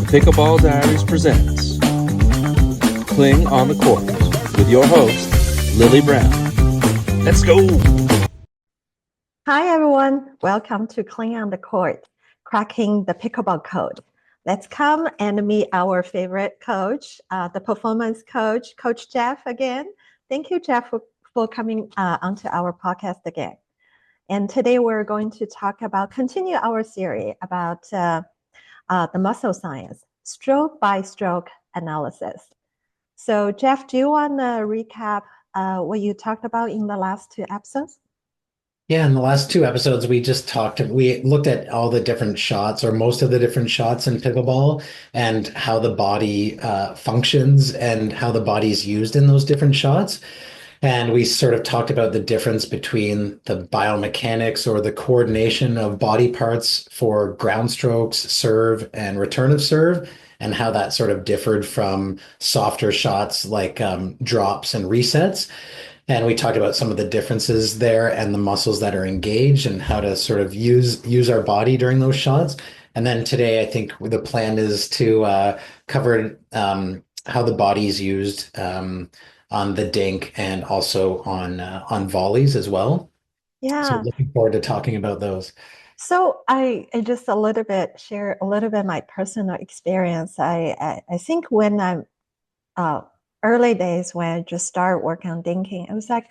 Pickleball Diaries presents Cling on the Court with your host, Lily Brown. Let's go! Hi, everyone. Welcome to Cling on the Court, cracking the pickleball code. Let's come and meet our favorite coach, the performance coach, Coach Jeff again. Thank you, Jeff, for coming onto our podcast again. And today we're going to continue our series about the muscle science, stroke by stroke analysis. So Jeff, do you want to recap what you talked about in the last two episodes? Yeah, in the last two episodes, we looked at all the different shots or most of the different shots in pickleball and how the body functions and how the body is used in those different shots. And we sort of talked about the difference between the biomechanics or the coordination of body parts for ground strokes, serve, and return of serve, and how that sort of differed from softer shots like drops and resets. And we talked about some of the differences there and the muscles that are engaged and how to sort of use our body during those shots. And then today, I think the plan is to cover how the body's used on the dink and also on volleys as well. Yeah. So looking forward to talking about those. So I just share a little bit my personal experience. I think when I'm early days when I just started working on dinking, I was like,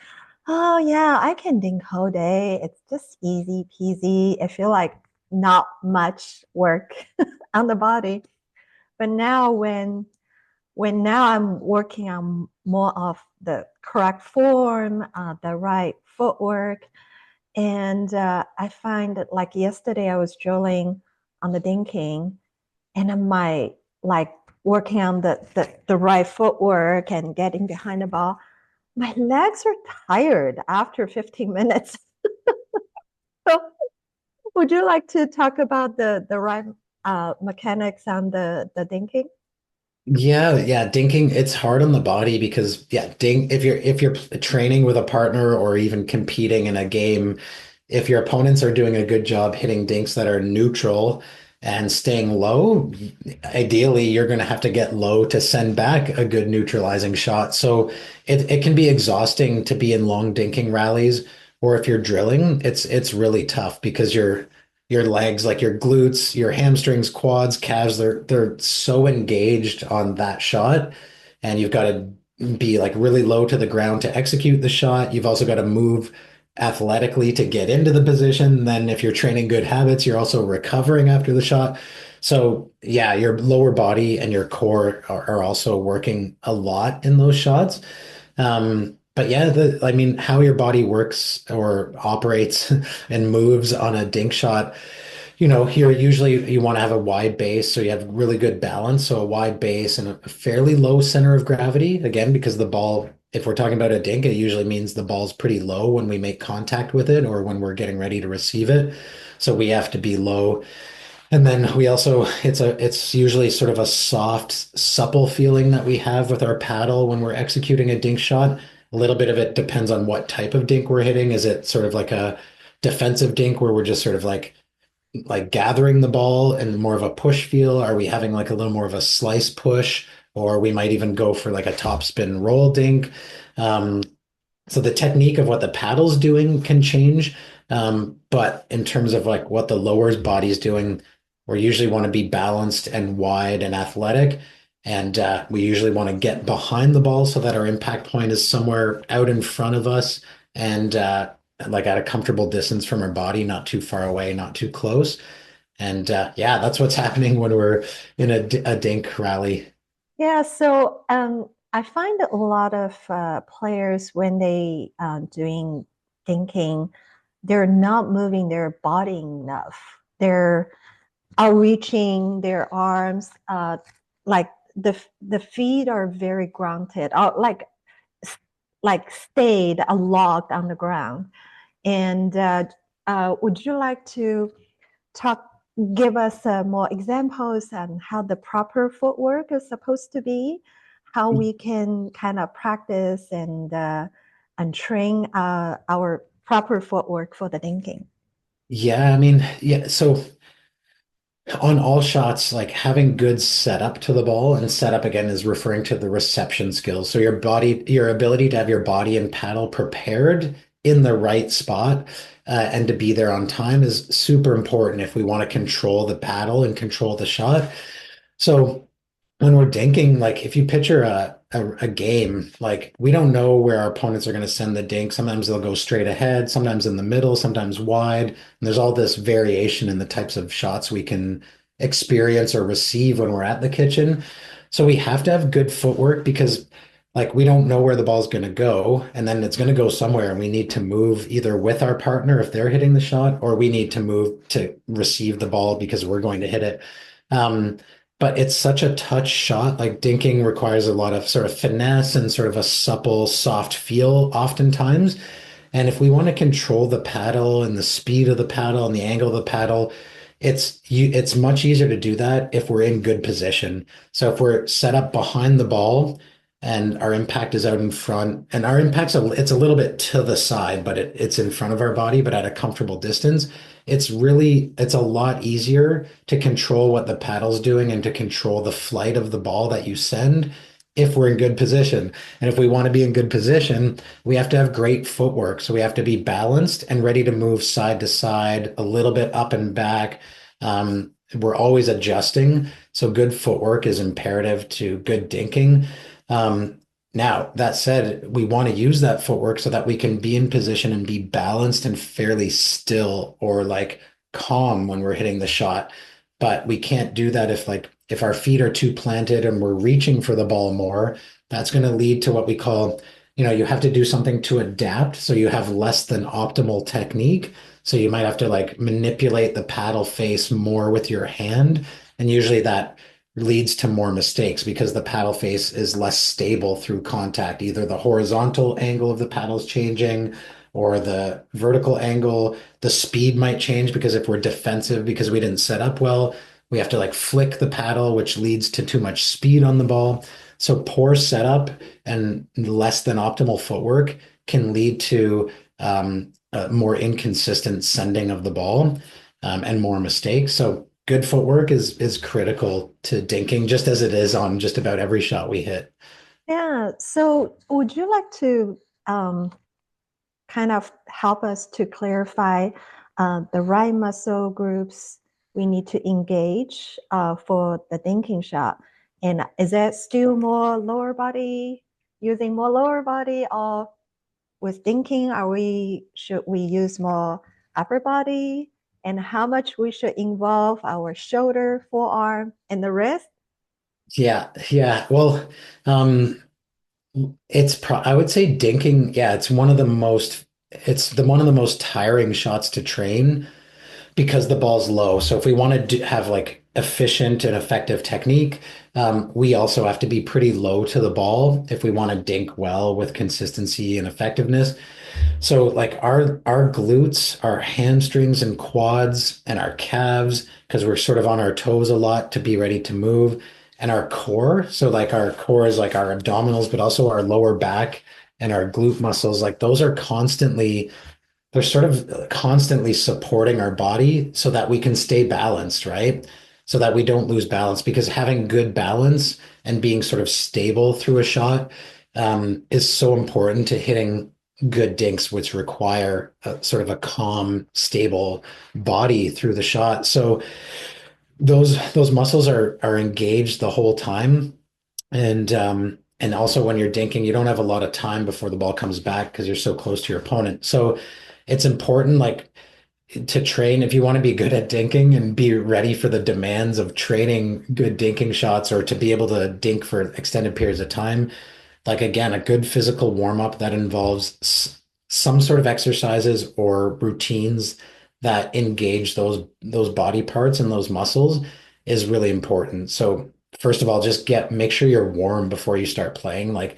oh yeah, I can dink whole day. It's just easy peasy. I feel like not much work on the body. But now when now I'm working on more of the correct form, the right footwork, and I find that like yesterday I was drilling on the dinking, and I like working on the right footwork and getting behind the ball. My legs are tired after 15 minutes. So would you like to talk about the right mechanics on the dinking? Yeah, dinking, it's hard on the body because if you're training with a partner or even competing in a game, if your opponents are doing a good job hitting dinks that are neutral and staying low, ideally you're going to have to get low to send back a good neutralizing shot. So it can be exhausting to be in long dinking rallies, or if you're drilling, it's really tough because your legs, like your glutes, your hamstrings, quads, calves, they're so engaged on that shot. And you've got to be like really low to the ground to execute the shot. You've also got to move athletically to get into the position. Then if you're training good habits, you're also recovering after the shot. So yeah, your lower body and your core are also working a lot in those shots. But yeah, I mean, how your body works or operates and moves on a dink shot, here usually you want to have a wide base, so you have really good balance. So a wide base and a fairly low center of gravity, again, because the ball, if we're talking about a dink, it usually means the ball's pretty low when we make contact with it or when we're getting ready to receive it. So we have to be low. And then it's usually sort of a soft, supple feeling that we have with our paddle when we're executing a dink shot. A little bit of it depends on what type of dink we're hitting. Is it sort of like a defensive dink where we're just sort of like gathering the ball and more of a push feel? Are we having like a little more of a slice push, or we might even go for like a top spin roll dink? So the technique of what the paddle's doing can change. But in terms of like what the lower's body's doing, we usually want to be balanced and wide and athletic. And we usually want to get behind the ball so that our impact point is somewhere out in front of us and like at a comfortable distance from our body, not too far away, not too close. And yeah, that's what's happening when we're in a dink rally. Yeah, so I find that a lot of players, when they doing dinking, they're not moving their body enough. They're outreaching their arms, like the feet are very grounded, or like stayed locked on the ground. And would you like to give us more examples on how the proper footwork is supposed to be, how we can kind of practice and train our proper footwork for the dinking? Yeah, I mean, yeah. So On all shots, like having good setup to the ball, and setup again is referring to the reception skills. So your ability to have your body and paddle prepared in the right spot, and to be there on time is super important if we want to control the paddle and control the shot. So when we're dinking, like if you picture a game, like we don't know where our opponents are going to send the dink. Sometimes they'll go straight ahead, sometimes in the middle, sometimes wide. And there's all this variation in the types of shots we can experience or receive when we're at the kitchen. So we have to have good footwork because like we don't know where the ball's going to go, and then it's going to go somewhere, and we need to move either with our partner if they're hitting the shot, or we need to move to receive the ball because we're going to hit it. Um, but it's such a touch shot. Like dinking requires a lot of sort of finesse and sort of a supple, soft feel oftentimes. And if we want to control the paddle and the speed of the paddle and the angle of the paddle, it's much easier to do that if we're in good position. So if we're set up behind the ball and our impact is out in front, and our it's a little bit to the side, but it's in front of our body, but at a comfortable distance, it's a lot easier to control what the paddle's doing and to control the flight of the ball that you send if we're in good position. And if we want to be in good position, we have to have great footwork. So we have to be balanced and ready to move side to side, a little bit up and back. We're always adjusting. So good footwork is imperative to good dinking. Now, that said, we want to use that footwork so that we can be in position and be balanced and fairly still or like calm when we're hitting the shot. But we can't do that if our feet are too planted and we're reaching for the ball more. That's going to lead to what we call, you have to do something to adapt. So you have less than optimal technique. So you might have to like manipulate the paddle face more with your hand. And usually that leads to more mistakes because the paddle face is less stable through contact. Either the horizontal angle of the paddle is changing or the vertical angle. The speed might change because if we're defensive because we didn't set up well, we have to like flick the paddle, which leads to too much speed on the ball. So poor setup and less than optimal footwork can lead to a more inconsistent sending of the ball, and more mistakes. So good footwork is critical to dinking, just as it is on just about every shot we hit. Yeah. So would you like to kind of help us to clarify the right muscle groups we need to engage for the dinking shot? And is that still more lower body, using more lower body, or with dinking, should we use more upper body? And how much we should involve our shoulder, forearm, and the wrist? Yeah, yeah. Well, I would say dinking, yeah, it's one of the most tiring shots to train because the ball's low. So if we want to have like efficient and effective technique, we also have to be pretty low to the ball if we want to dink well with consistency and effectiveness. So like our glutes, our hamstrings and quads and our calves, because we're sort of on our toes a lot to be ready to move, and our core. So like our core is like our abdominals, but also our lower back and our glute muscles, like they're sort of constantly supporting our body so that we can stay balanced, right? So that we don't lose balance, because having good balance and being sort of stable through a shot, is so important to hitting good dinks, which require sort of a calm, stable body through the shot. So those muscles are engaged the whole time. And also when you're dinking, you don't have a lot of time before the ball comes back because you're so close to your opponent. So it's important like to train if you want to be good at dinking and be ready for the demands of training good dinking shots, or to be able to dink for extended periods of time. Like again, a good physical warm up that involves some sort of exercises or routines that engage those body parts and those muscles is really important. So first of all, just make sure you're warm before you start playing. Like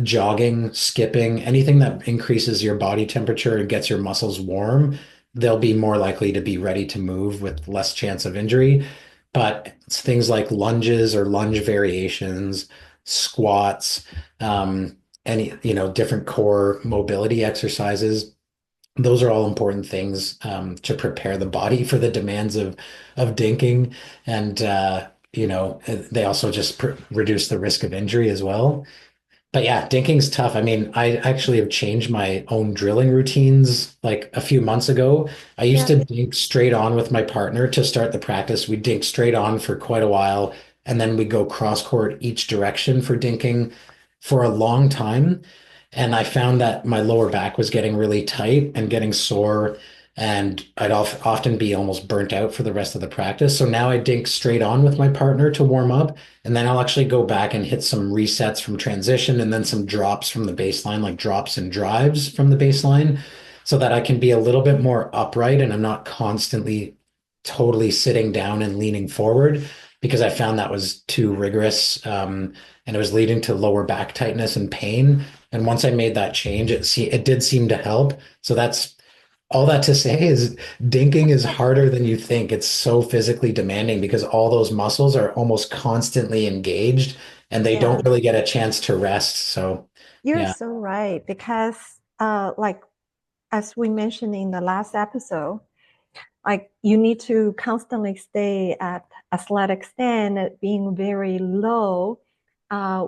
jogging, skipping, anything that increases your body temperature and gets your muscles warm, they'll be more likely to be ready to move with less chance of injury. But it's things like lunges or lunge variations, squats, any, different core mobility exercises, those are all important things to prepare the body for the demands of dinking. And they also just reduce the risk of injury as well. But yeah, dinking's tough. I mean, I actually have changed my own drilling routines like a few months ago. I used Yeah. to dink straight on with my partner to start the practice. We dink straight on for quite a while, and then we go cross court each direction for dinking for a long time. And I found that my lower back was getting really tight and getting sore, and I'd often be almost burnt out for the rest of the practice. So now I dink straight on with my partner to warm up. And then I'll actually go back and hit some resets from transition and then some drops from the baseline, like drops and drives from the baseline, so that I can be a little bit more upright and I'm not constantly totally sitting down and leaning forward because I found that was too rigorous. And it was leading to lower back tightness and pain. And once I made that change, it did seem to help. So that's all that to say is dinking is harder than you think. It's so physically demanding because all those muscles are almost constantly engaged and they Yeah. don't really get a chance to rest. So, You're yeah. so right because like as we mentioned in the last episode, like you need to constantly stay at athletic stand at being very low.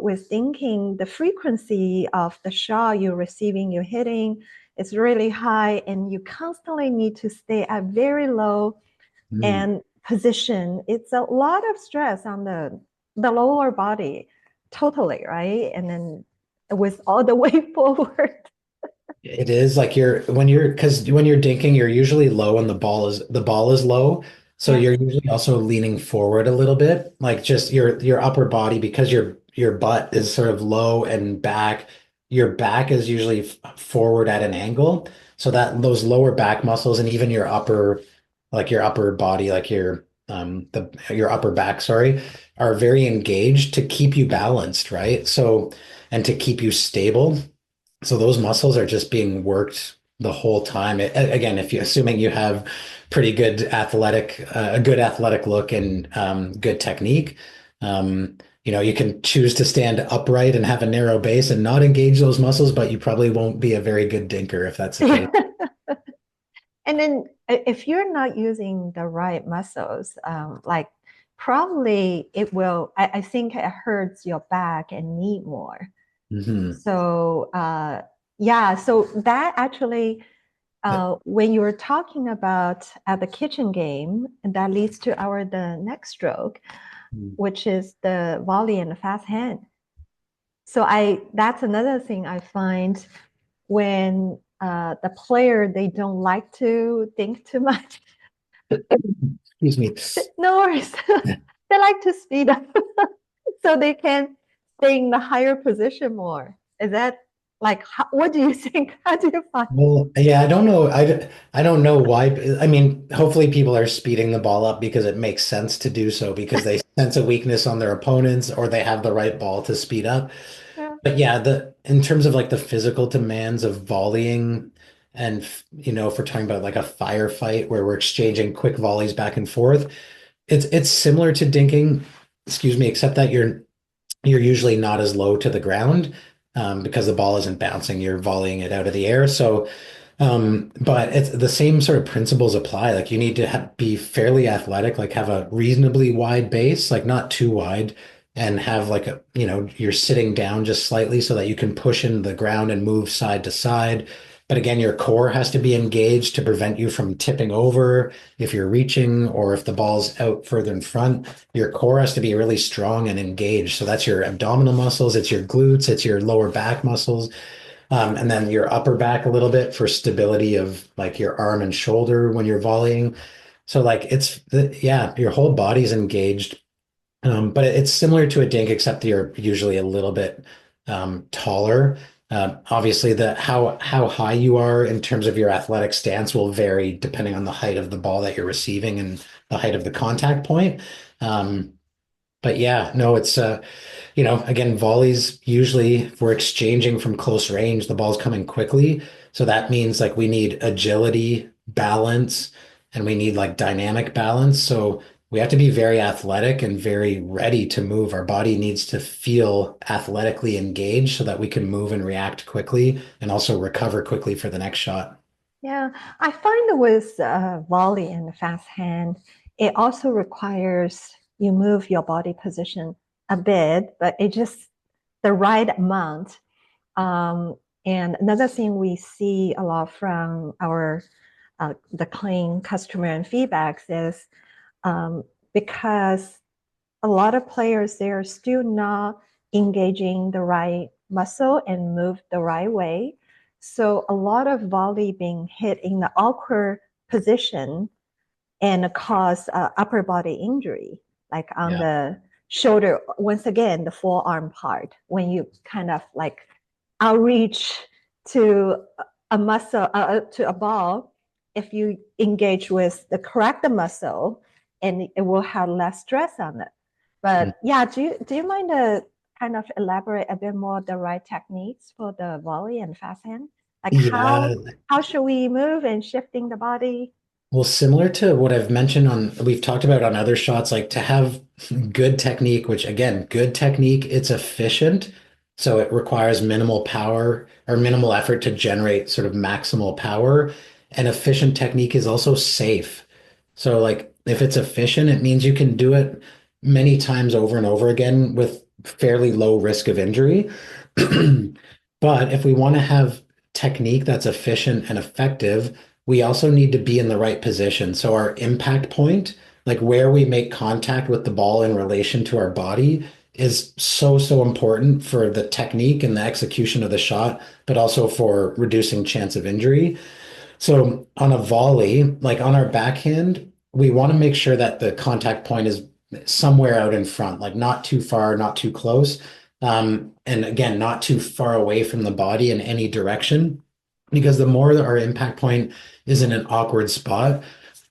With thinking, the frequency of the shot you're receiving, you're hitting, is really high, and you constantly need to stay at very low Mm. and position. It's a lot of stress on the lower body, totally, right? And then with all the way forward. It is like because when you're dinking, you're usually low and the ball is low. So Yes. you're usually also leaning forward a little bit, like just your upper body because your butt is sort of low and back. Your back is usually forward at an angle. So that those lower back muscles and even your upper body, like your upper back, sorry, are very engaged to keep you balanced, right? So and to keep you stable. So those muscles are just being worked the whole time. Again, if you assuming you have pretty good a good athletic look and good technique, you can choose to stand upright and have a narrow base and not engage those muscles, but you probably won't be a very good dinker if that's the case. And then if you're not using the right muscles, like probably it will, I think it hurts your back and knee more. Hmm. So yeah, so that actually, when you were talking about at the kitchen game, that leads to the next stroke, which is the volley and the fast hand. So that's another thing I find when the player, they don't like to think too much. Excuse me. No worries. They like to speed up so they can stay in the higher position more. Is that like, what do you think? How do you find? Well, yeah, I don't know. I don't know why. I mean, hopefully people are speeding the ball up because it makes sense to do so because they sense a weakness on their opponents or they have the right ball to speed up. Yeah. But yeah, the in terms of like the physical demands of volleying and if we're talking about like a firefight where we're exchanging quick volleys back and forth, it's similar to dinking, excuse me, except that you're usually not as low to the ground because the ball isn't bouncing, you're volleying it out of the air. So, but it's the same sort of principles apply. Like you need to be fairly athletic, like have a reasonably wide base, like not too wide, and have like you're sitting down just slightly so that you can push in the ground and move side to side. But again, your core has to be engaged to prevent you from tipping over if you're reaching or if the ball's out further in front. Your core has to be really strong and engaged. So that's your abdominal muscles, it's your glutes, it's your lower back muscles, and then your upper back a little bit for stability of like your arm and shoulder when you're volleying. So like yeah, your whole body's engaged. But it's similar to a dink, except you're usually a little bit taller. Obviously, the how high you are in terms of your athletic stance will vary depending on the height of the ball that you're receiving and the height of the contact point. Um, but yeah, no, it's again, volleys usually if we're exchanging from close range, the ball's coming quickly. So that means like we need agility, balance, and we need like dynamic balance. So we have to be very athletic and very ready to move. Our body needs to feel athletically engaged so that we can move and react quickly and also recover quickly for the next shot. Yeah, I find with volley and fast hand, it also requires you move your body position a bit, but it just the right amount. And another thing we see a lot from our the clean customer and feedbacks is because a lot of players they're still not engaging the right muscle and move the right way. So a lot of volley being hit in the awkward position and cause upper body injury, like on Yeah. the shoulder. Once again, the forearm part when you kind of like outreach to a muscle to a ball. If you engage with the correct muscle, and it will have less stress on it. But yeah, do you mind to kind of elaborate a bit more the right techniques for the volley and fast hand? Like Yeah. how should we move and shifting the body? Well, similar to what I've mentioned we've talked about on other shots, like to have good technique, which again, good technique, it's efficient. So it requires minimal power or minimal effort to generate sort of maximal power. And efficient technique is also safe. So like if it's efficient, it means you can do it many times over and over again with fairly low risk of injury. But if we want to have technique that's efficient and effective, we also need to be in the right position. So our impact point, like where we make contact with the ball in relation to our body, is so, so important for the technique and the execution of the shot, but also for reducing chance of injury. So on a volley, like on our backhand, we want to make sure that the contact point is somewhere out in front, like not too far, not too close. And again, not too far away from the body in any direction, because the more that our impact point is in an awkward spot,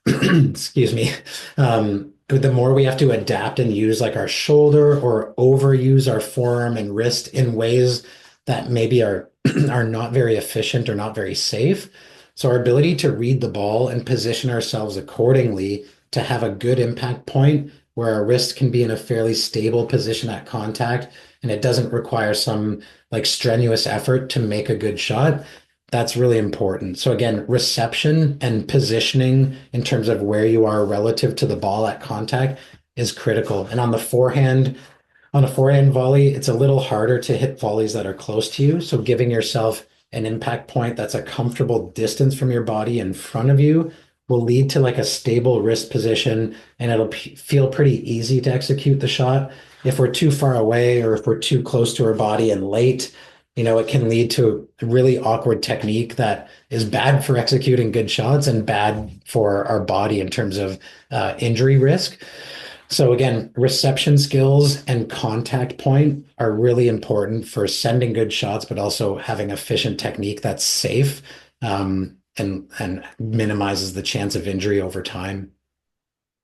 excuse me, the more we have to adapt and use like our shoulder or overuse our forearm and wrist in ways that maybe are are not very efficient or not very safe. So our ability to read the ball and position ourselves accordingly to have a good impact point where our wrist can be in a fairly stable position at contact and it doesn't require some like strenuous effort to make a good shot. That's really important. So again, reception and positioning in terms of where you are relative to the ball at contact is critical. And on a forehand volley, it's a little harder to hit volleys that are close to you. So giving yourself an impact point that's a comfortable distance from your body in front of you will lead to like a stable wrist position and it'll feel pretty easy to execute the shot. If we're too far away or if we're too close to our body and late, it can lead to a really awkward technique that is bad for executing good shots and bad for our body in terms of injury risk. So again, reception skills and contact point are really important for sending good shots, but also having efficient technique that's safe and minimizes the chance of injury over time.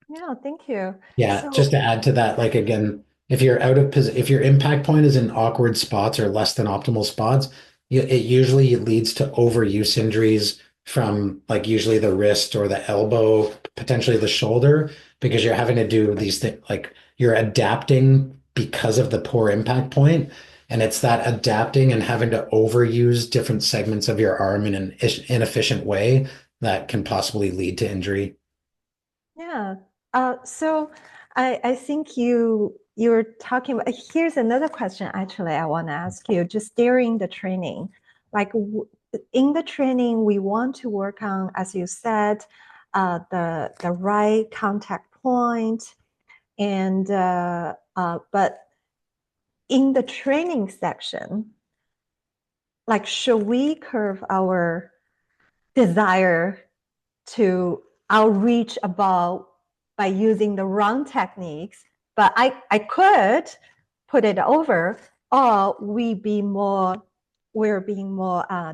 Yeah, thank you. Yeah, just So to add to that, like again, if if your impact point is in awkward spots or less than optimal spots, it usually leads to overuse injuries from like usually the wrist or the elbow, potentially the shoulder, because you're having to do these things like you're adapting because of the poor impact point. And it's that adapting and having to overuse different segments of your arm in an inefficient way that can possibly lead to injury. yeah, so I think you're talking about, here's another question actually I want to ask you, just during the training, like in the training, we want to work on, as you said, the right contact point, and but in the training section, like should we curve our desire to outreach a ball by using the wrong techniques, but I could put it over, or we're being more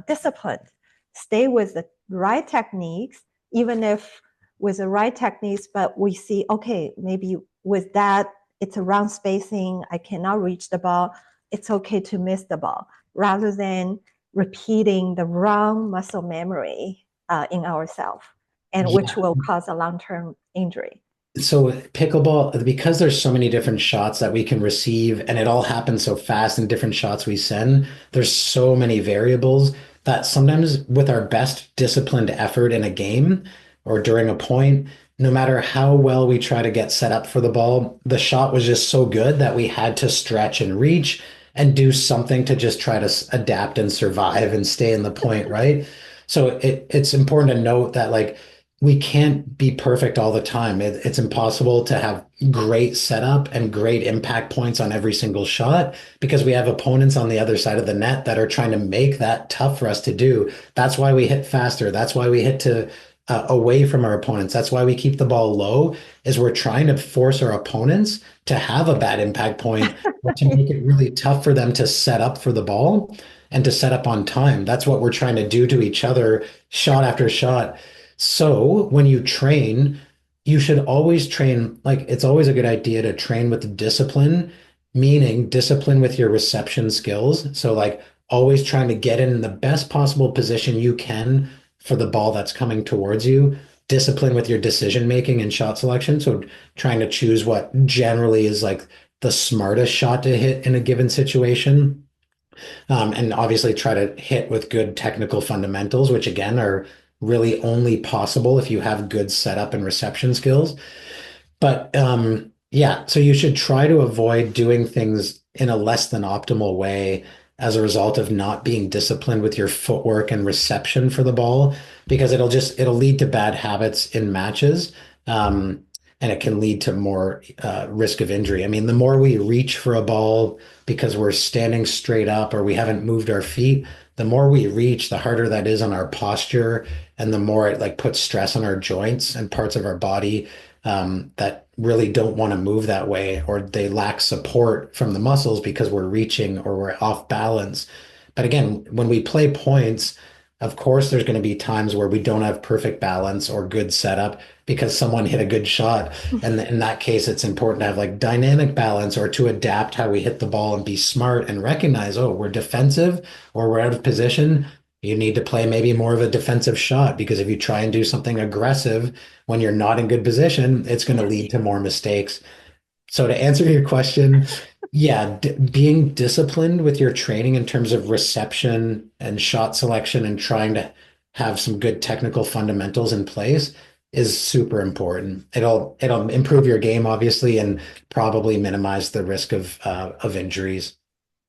disciplined, stay with the right techniques, even if with the right techniques, but we see, okay, maybe with that, it's a wrong spacing, I cannot reach the ball, it's okay to miss the ball, rather than repeating the wrong muscle memory in ourselves, and which Yeah. will cause a long-term injury. So pickleball, because there's so many different shots that we can receive and it all happens so fast in different shots we send, there's so many variables that sometimes with our best disciplined effort in a game or during a point, no matter how well we try to get set up for the ball, the shot was just so good that we had to stretch and reach and do something to just try to adapt and survive and stay in the point, right? So it's important to note that like we can't be perfect all the time. It's impossible to have great setup and great impact points on every single shot because we have opponents on the other side of the net that are trying to make that tough for us to do. That's why we hit faster. That's why we hit to away from our opponents. That's why we keep the ball low, is we're trying to force our opponents to have a bad impact point or to make it really tough for them to set up for the ball and to set up on time. That's what we're trying to do to each other, shot after shot. So when you train, you should always train, like it's always a good idea to train with discipline, meaning discipline with your reception skills. So like always trying to get in the best possible position you can for the ball that's coming towards you, discipline with your decision making and shot selection. So trying to choose what generally is like the smartest shot to hit in a given situation. And obviously try to hit with good technical fundamentals, which again are really only possible if you have good setup and reception skills. But yeah, so you should try to avoid doing things in a less than optimal way as a result of not being disciplined with your footwork and reception for the ball, because it'll lead to bad habits in matches. And it can lead to more risk of injury. I mean, the more we reach for a ball because we're standing straight up or we haven't moved our feet, the more we reach, the harder that is on our posture, and the more it like puts stress on our joints and parts of our body that really don't want to move that way, or they lack support from the muscles because we're reaching or we're off balance. But again, when we play points, of course, there's going to be times where we don't have perfect balance or good setup because someone hit a good shot. And in that case, it's important to have like dynamic balance or to adapt how we hit the ball and be smart and recognize, oh, we're defensive or we're out of position. You need to play maybe more of a defensive shot, because if you try and do something aggressive when you're not in good position, it's going to lead to more mistakes. So to answer your question, yeah, being disciplined with your training in terms of reception and shot selection and trying to have some good technical fundamentals in place is super important. It'll improve your game, obviously, and probably minimize the risk of injuries.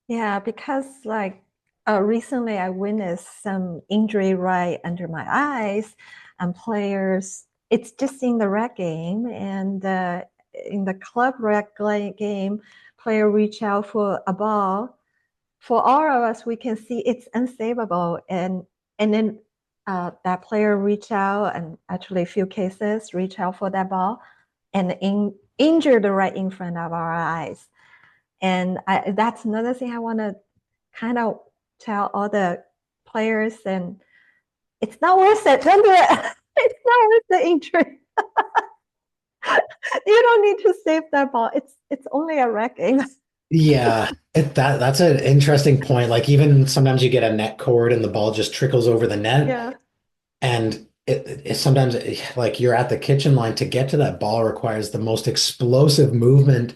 Yeah, because like recently I witnessed some injury right under my eyes, and players, it's just in the rec game, and in the club rec game, player reach out for a ball. For all of us, we can see it's unsavable, and then that player reach out, and actually a few cases reach out for that ball and injure the right in front of our eyes. And that's another thing I want to kind of tell all the players, and it's not worth it. Don't do it. It's not worth the injury. You don't need to save that ball. It's only a wrecking. Yeah, that's an interesting point. Like even sometimes you get a net cord and the ball just trickles over the net. Yeah. And it sometimes like you're at the kitchen line to get to that ball requires the most explosive movement.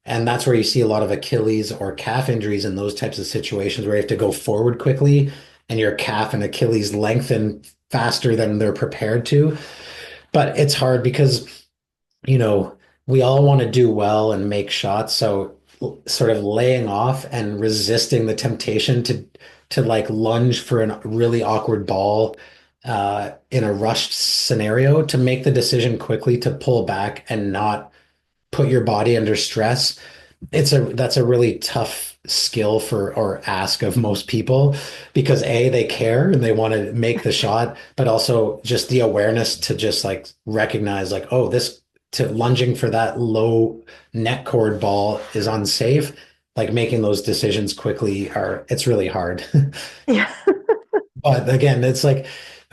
And that's where you see a lot of Achilles or calf injuries in those types of situations where you have to go forward quickly and your calf and Achilles lengthen faster than they're prepared to. But it's hard because, we all want to do well and make shots. So sort of laying off and resisting the temptation to like lunge for a really awkward ball in a rushed scenario, to make the decision quickly to pull back and not put your body under stress. That's a really tough skill or ask of most people, because they care and they want to make the shot, but also just the awareness to just like recognize like, oh, to lunging for that low net cord ball is unsafe. Like making those decisions quickly it's really hard. Yeah. But again, it's like,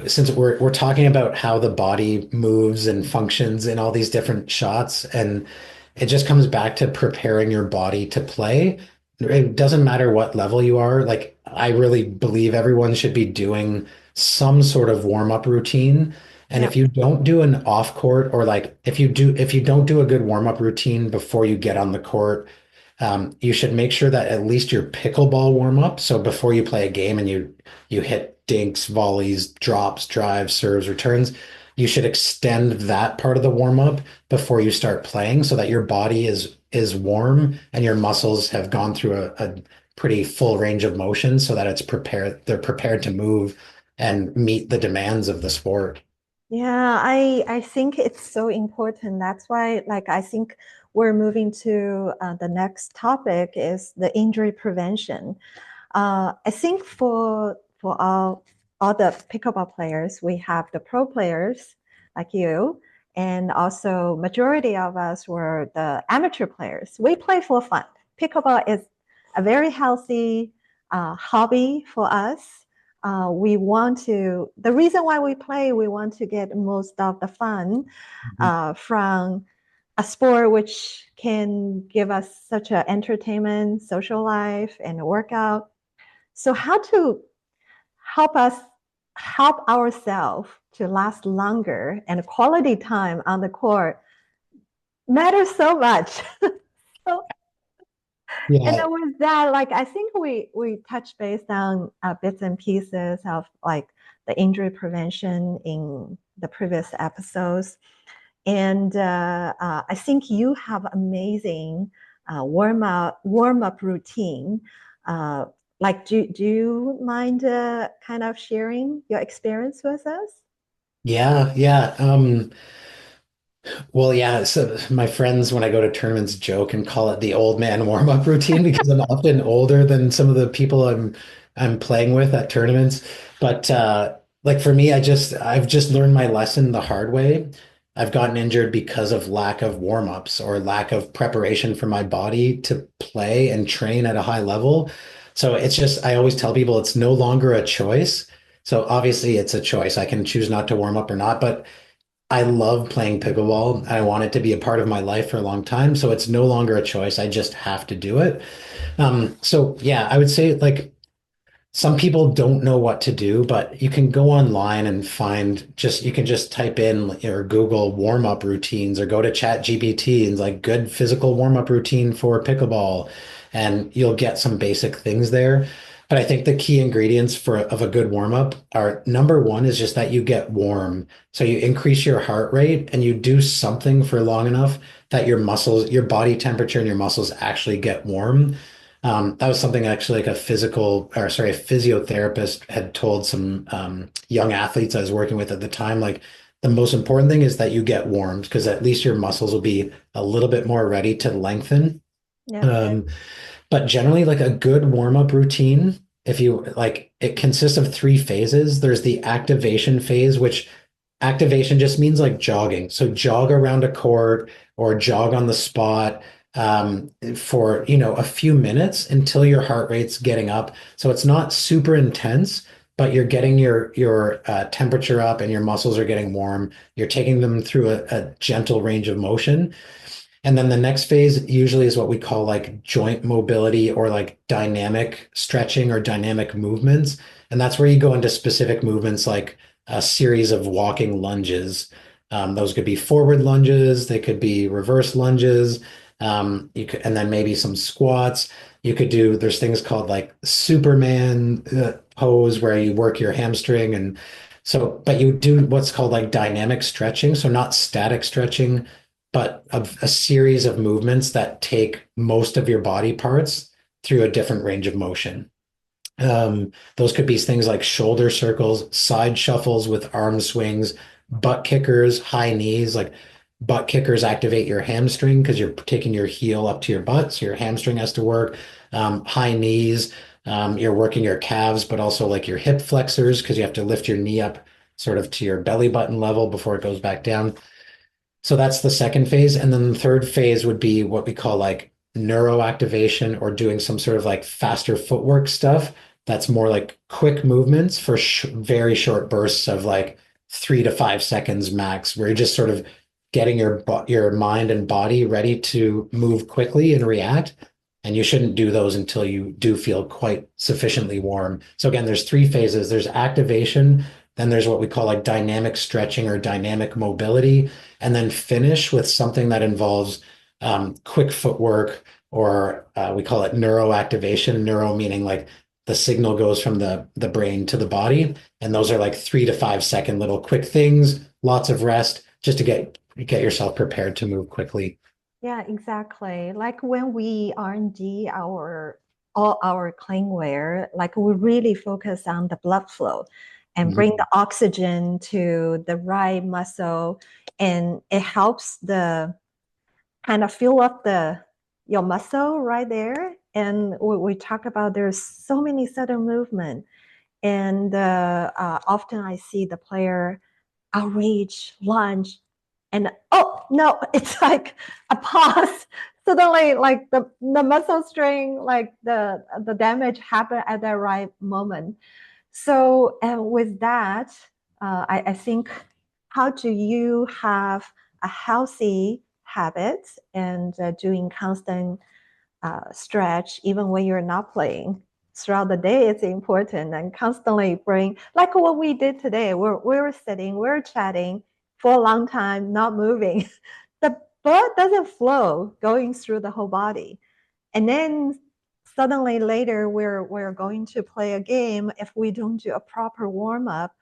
since we're talking about how the body moves and functions in all these different shots, and it just comes back to preparing your body to play. It doesn't matter what level you are. Like I really believe everyone should be doing some sort of warm-up routine. And if you don't do an off court, or like if you don't do a good warm-up routine before you get on the court, You should make sure that at least your pickleball warm up. So before you play a game and you hit dinks, volleys, drops, drives, serves, returns, you should extend that part of the warm up before you start playing so that your body is warm and your muscles have gone through a pretty full range of motion so that they're prepared to move and meet the demands of the sport. Yeah, I think it's so important. That's why, like, I think we're moving to the next topic is the injury prevention. I think for all the pickleball players, we have the pro players like you, and also majority of us were the amateur players. We play for fun. Pickleball is a very healthy hobby for us. The reason why we play, we want to get most of the fun from a sport which can give us such an entertainment, social life, and a workout. So how to help ourselves to last longer and quality time on the court matters so much. So, and Yeah. then with that, like I think we touched base on bits and pieces of like the injury prevention in the previous episodes, and I think you have amazing warm up routine. Like, do you mind kind of sharing your experience with us? Yeah, yeah. Well, yeah. So my friends, when I go to tournaments, joke and call it the old man warm-up routine because I'm often older than some of the people I'm playing with at tournaments. But like for me, I've just learned my lesson the hard way. I've gotten injured because of lack of warm-ups or lack of preparation for my body to play and train at a high level. So it's just, I always tell people it's no longer a choice. So obviously it's a choice. I can choose not to warm up or not, but I love playing pickleball. I want it to be a part of my life for a long time. So it's no longer a choice. I just have to do it. So yeah, I would say like some people don't know what to do, but you can go online and you can just type in or Google warm up routines or go to Chat GPT and like good physical warm up routine for pickleball. And you'll get some basic things there. But I think the key ingredients of a good warm up are number one is just that you get warm. So you increase your heart rate and you do something for long enough that your muscles, your body temperature and your muscles actually get warm. That was something actually like a physiotherapist had told some young athletes I was working with at the time. Like the most important thing is that you get warmed because at least your muscles will be a little bit more ready to lengthen. Yeah. Um, but generally, like a good warm-up routine, if you like, it consists of three phases. There's the activation phase, which activation just means like jogging. So jog around a court or jog on the spot for, a few minutes until your heart rate's getting up. So it's not super intense, but you're getting your temperature up and your muscles are getting warm. You're taking them through a gentle range of motion. And then the next phase usually is what we call like joint mobility or like dynamic stretching or dynamic movements. And that's where you go into specific movements like a series of walking lunges. Those could be forward lunges, they could be reverse lunges. And then maybe some squats. There's things called like Superman pose where you work your hamstring. And so, but you do what's called like dynamic stretching. So not static stretching, but a series of movements that take most of your body parts through a different range of motion. Those could be things like shoulder circles, side shuffles with arm swings, butt kickers, high knees. Like butt kickers activate your hamstring because you're taking your heel up to your butt, so your hamstring has to work. High knees, you're working your calves, but also like your hip flexors because you have to lift your knee up sort of to your belly button level before it goes back down. So that's the second phase. And then the third phase would be what we call like neuroactivation or doing some sort of like faster footwork stuff. That's more like quick movements for very short bursts of like 3 to 5 seconds max, where you're just sort of getting your mind and body ready to move quickly and react. And you shouldn't do those until you do feel quite sufficiently warm. So again, there's three phases. There's activation, then there's what we call like dynamic stretching or dynamic mobility, and then finish with something that involves quick footwork or we call it neuroactivation. Neuro meaning like the signal goes from the brain to the body, and those are like 3 to 5 second little quick things. Lots of rest just to get yourself prepared to move quickly. Yeah, exactly. Like when we R&D all our cleanware, like we really focus on the blood flow and bring the oxygen to the right muscle, and it helps the kind of fill up your muscle right there. And we talk about there's so many sudden movement, and often I see the player outreach, lunge, and oh no, it's like a pause. Suddenly, like the muscle strain, like the damage happened at the right moment. So, and with that, I think, how do you have a healthy habit and doing constant stretch even when you're not playing throughout the day? It's important, and constantly bring, like what we did today. We're sitting, we're chatting for a long time, not moving. The blood doesn't flow going through the whole body, and then suddenly later we're going to play a game. If we don't do a proper warm up,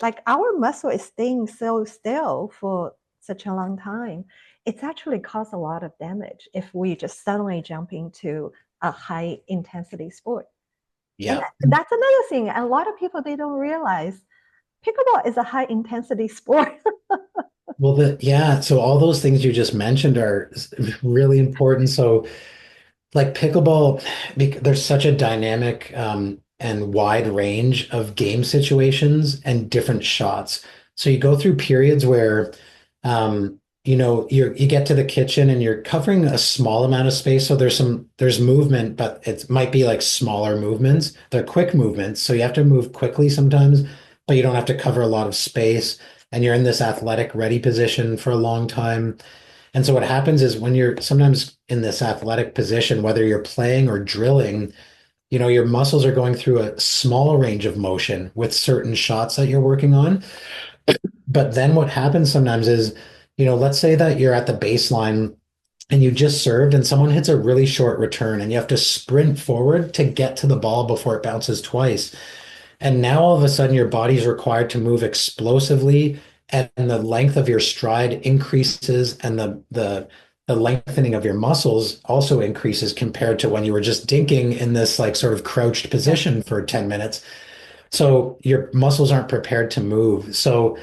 like our muscle is staying so still for such a long time, it's actually caused a lot of damage if we just suddenly jump into a high intensity sport. And Yeah. that's another thing. A lot of people, they don't realize pickleball is a high intensity sport. Well, yeah. So all those things you just mentioned are really important. So like pickleball, there's such a dynamic and wide range of game situations and different shots. So you go through periods where, you get to the kitchen and you're covering a small amount of space. So there's movement, but it might be like smaller movements. They're quick movements, so you have to move quickly sometimes, but you don't have to cover a lot of space. And you're in this athletic ready position for a long time. And so what happens is when you're sometimes in this athletic position, whether you're playing or drilling, your muscles are going through a small range of motion with certain shots that you're working on. But then what happens sometimes is, let's say that you're at the baseline and you just served and someone hits a really short return and you have to sprint forward to get to the ball before it bounces twice. And now all of a sudden your body's required to move explosively, and the length of your stride increases, and the lengthening of your muscles also increases compared to when you were just dinking in this like sort of crouched position for 10 minutes. So your muscles aren't prepared to move. So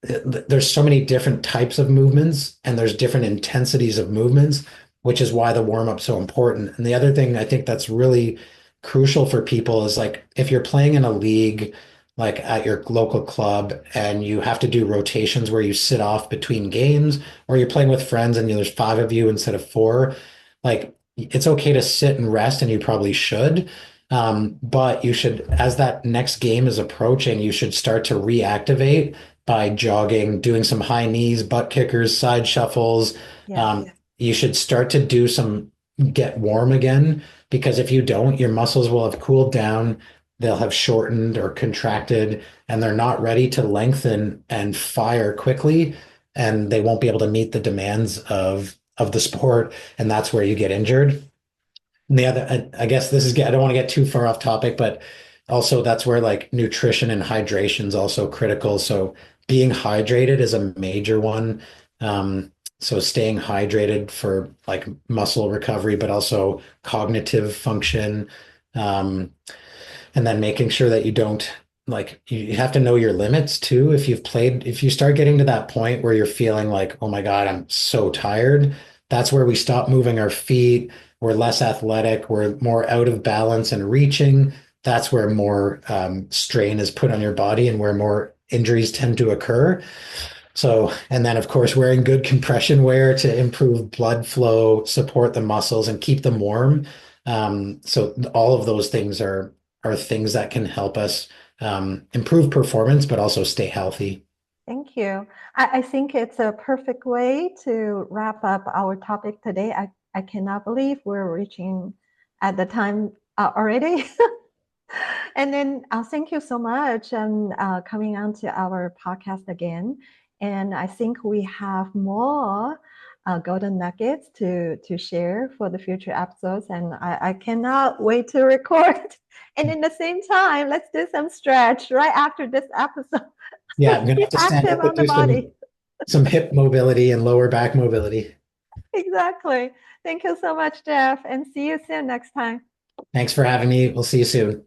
there's so many different types of movements and there's different intensities of movements, which is why the warm up's so important. And the other thing I think that's really crucial for people is like if you're playing in a league, like at your local club, and you have to do rotations where you sit off between games, or you're playing with friends and there's 5 of you instead of 4, like it's okay to sit and rest, and you probably should. But you should, as that next game is approaching, you should start to reactivate by jogging, doing some high knees, butt kickers, side shuffles. Yes. You should start to get warm again, because if you don't, your muscles will have cooled down, they'll have shortened or contracted, and they're not ready to lengthen and fire quickly, and they won't be able to meet the demands of the sport, and that's where you get injured. And the other, I guess I don't want to get too far off topic, but also that's where like nutrition and hydration is also critical. So being hydrated is a major one. So staying hydrated for like muscle recovery, but also cognitive function. And then making sure that you don't, like, you have to know your limits too. If you start getting to that point where you're feeling like, oh my God, I'm so tired, that's where we stop moving our feet. We're less athletic. We're more out of balance and reaching. That's where more strain is put on your body and where more injuries tend to occur. So, and then of course, wearing good compression wear to improve blood flow, support the muscles, and keep them warm. So all of those things are things that can help us improve performance, but also stay healthy. Thank you. I think it's a perfect way to wrap up our topic today. I cannot believe we're reaching at the time already. And then thank you so much and coming on to our podcast again. And I think we have more golden nuggets to share for the future episodes, and I cannot wait to record. And in the same time, let's do some stretch right after this episode. Yeah, I'm gonna Keep have to stand active up and on the do body. some hip mobility and lower back mobility. Exactly. Thank you so much, Jeff, and see you soon next time. Thanks for having me. We'll see you soon.